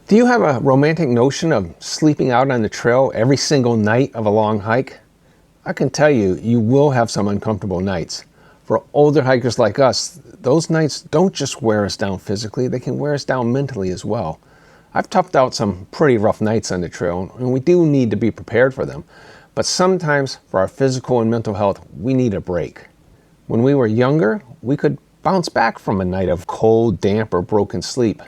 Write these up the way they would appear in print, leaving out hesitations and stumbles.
Do you have a romantic notion of sleeping out on the trail every single night of a long hike? I can tell you, you will have some uncomfortable nights. For older hikers like us, those nights don't just wear us down physically, they can wear us down mentally as well. I've toughed out some pretty rough nights on the trail, and we do need to be prepared for them. But sometimes, for our physical and mental health, we need a break. When we were younger, we could bounce back from a night of cold, damp, or broken sleep.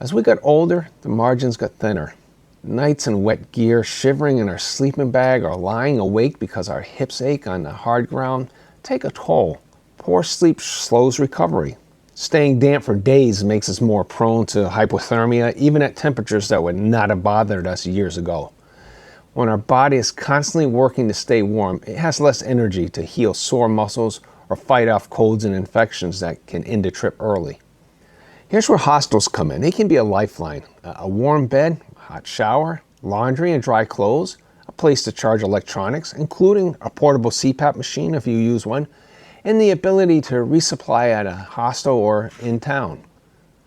As we got older, the margins got thinner. Nights in wet gear, shivering in our sleeping bag, or lying awake because our hips ache on the hard ground take a toll. Poor sleep slows recovery. Staying damp for days makes us more prone to hypothermia, even at temperatures that would not have bothered us years ago. When our body is constantly working to stay warm, it has less energy to heal sore muscles or fight off colds and infections that can end a trip early. Here's where hostels come in. They can be a lifeline. A warm bed, hot shower, laundry and dry clothes, a place to charge electronics, including a portable CPAP machine if you use one, and the ability to resupply at a hostel or in town.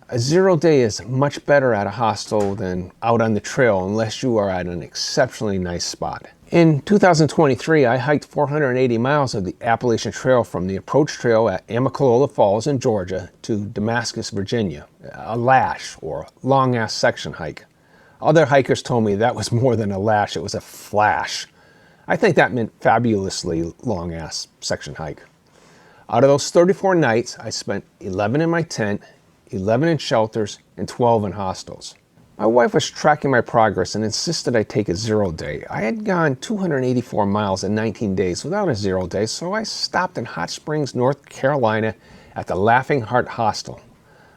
A 0 day is much better at a hostel than out on the trail unless you are at an exceptionally nice spot. In 2023, I hiked 480 miles of the Appalachian Trail from the approach trail at Amicalola Falls in Georgia to Damascus, Virginia, a lash or long-ass section hike. Other hikers told me that was more than a lash, it was a flash. I think that meant fabulously long-ass section hike. Out of those 34 nights, I spent 11 in my tent, 11 in shelters, and 12 in hostels. My wife was tracking my progress and insisted I take a 0 day. I had gone 284 miles in 19 days without a 0 day, so I stopped in Hot Springs, North Carolina at the Laughing Heart Hostel.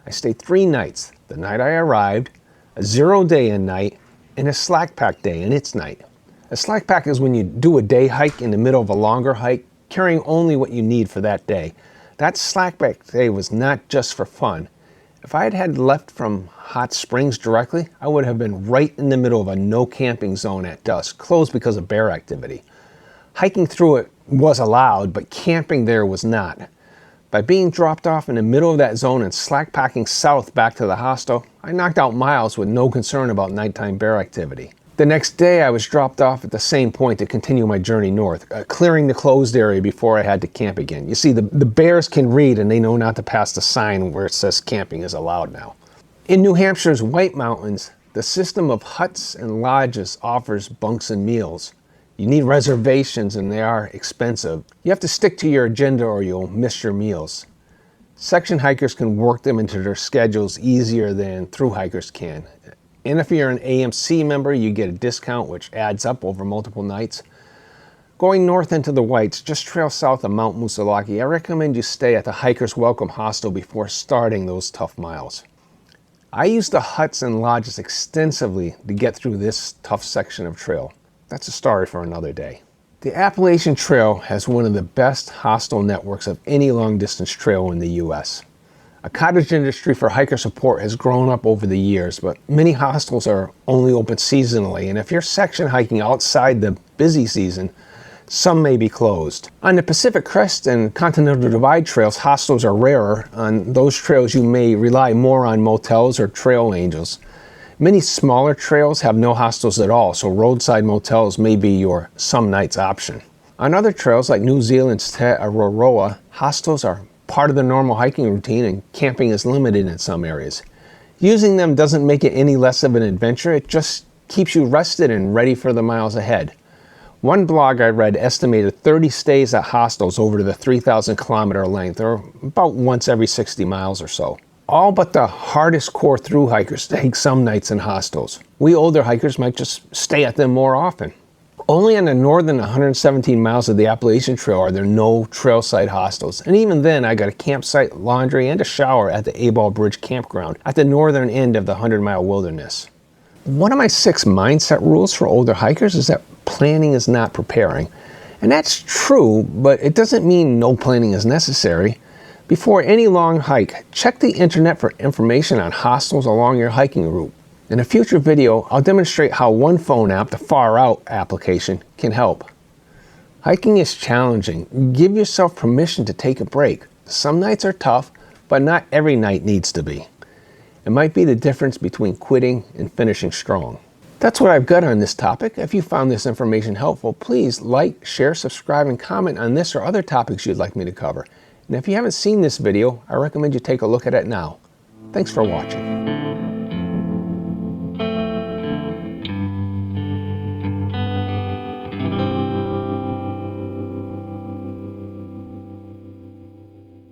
I stayed 3 nights, the night I arrived, a 0 day and night, and a slackpack day and its night. A slackpack is when you do a day hike in the middle of a longer hike, carrying only what you need for that day. That slackpack day was not just for fun. If I had left from Hot Springs directly, I would have been right in the middle of a no camping zone at dusk, closed because of bear activity. Hiking through it was allowed, but camping there was not. By being dropped off in the middle of that zone and slackpacking south back to the hostel, I knocked out miles with no concern about nighttime bear activity. The next day, I was dropped off at the same point to continue my journey north, clearing the closed area before I had to camp again. You see, the bears can read and they know not to pass the sign where it says camping is allowed now. In New Hampshire's White Mountains, the system of huts and lodges offers bunks and meals. You need reservations and they are expensive. You have to stick to your agenda or you'll miss your meals. Section hikers can work them into their schedules easier than thru hikers can. And if you're an AMC member, you get a discount which adds up over multiple nights. Going north into the Whites, just trail south of Mount Musalaki, I recommend you stay at the Hiker's Welcome Hostel before starting those tough miles. I use the huts and lodges extensively to get through this tough section of trail. That's a story for another day. The Appalachian Trail has one of the best hostel networks of any long-distance trail in the U.S. A cottage industry for hiker support has grown up over the years, but many hostels are only open seasonally, and if you're section hiking outside the busy season, some may be closed. On the Pacific Crest and Continental Divide trails, hostels are rarer. On those trails, you may rely more on motels or trail angels. Many smaller trails have no hostels at all, so roadside motels may be your some nights option. On other trails like New Zealand's Te Araroa, hostels are part of the normal hiking routine and camping is limited in some areas. Using them doesn't make it any less of an adventure, it just keeps you rested and ready for the miles ahead. One blog I read estimated 30 stays at hostels over the 3,000 kilometer length, or about once every 60 miles or so. All but the hardest core thru hikers take some nights in hostels. We older hikers might just stay at them more often. Only on the northern 117 miles of the Appalachian Trail are there no trailside hostels, and even then I got a campsite, laundry, and a shower at the A-Ball Bridge campground at the northern end of the 100-mile wilderness. One of my 6 mindset rules for older hikers is that planning is not preparing. And that's true, but it doesn't mean no planning is necessary. Before any long hike, check the internet for information on hostels along your hiking route. In a future video, I'll demonstrate how one phone app, the Far Out application, can help. Hiking is challenging. Give yourself permission to take a break. Some nights are tough, but not every night needs to be. It might be the difference between quitting and finishing strong. That's what I've got on this topic. If you found this information helpful, please like, share, subscribe, and comment on this or other topics you'd like me to cover. And if you haven't seen this video, I recommend you take a look at it now. Thanks for watching.